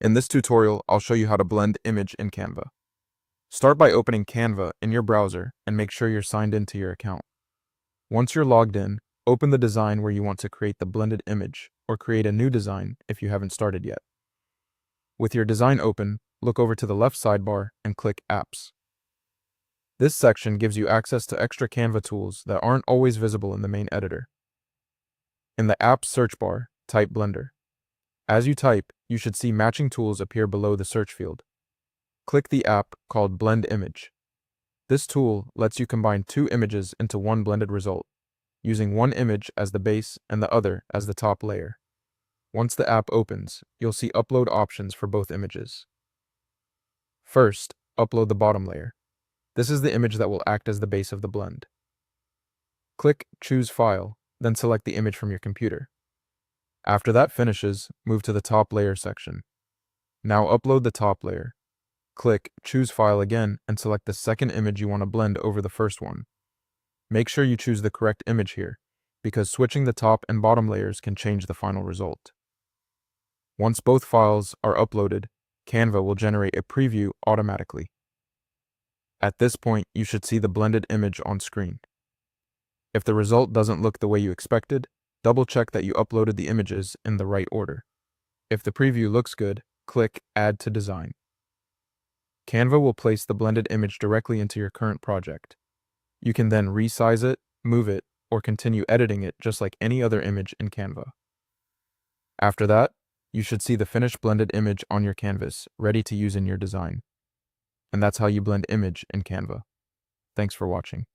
In this tutorial, I'll show you how to blend image in Canva. Start by opening Canva in your browser and make sure you're signed into your account. Once you're logged in, open the design where you want to create the blended image or create a new design if you haven't started yet. With your design open, look over to the left sidebar and click Apps. This section gives you access to extra Canva tools that aren't always visible in the main editor. In the Apps search bar, type Blender. As you type, you should see matching tools appear below the search field. Click the app called Blend Image. This tool lets you combine two images into one blended result, using one image as the base and the other as the top layer. Once the app opens, you'll see upload options for both images. First, upload the bottom layer. This is the image that will act as the base of the blend. Click Choose File, then select the image from your computer. After that finishes, move to the top layer section. Now upload the top layer. Click Choose File again and select the second image you want to blend over the first one. Make sure you choose the correct image here, because switching the top and bottom layers can change the final result. Once both files are uploaded, Canva will generate a preview automatically. At this point, you should see the blended image on screen. If the result doesn't look the way you expected, double-check that you uploaded the images in the right order. If the preview looks good, click Add to Design. Canva will place the blended image directly into your current project. You can then resize it, move it, or continue editing it just like any other image in Canva. After that, you should see the finished blended image on your canvas, ready to use in your design. And that's how you blend image in Canva. Thanks for watching.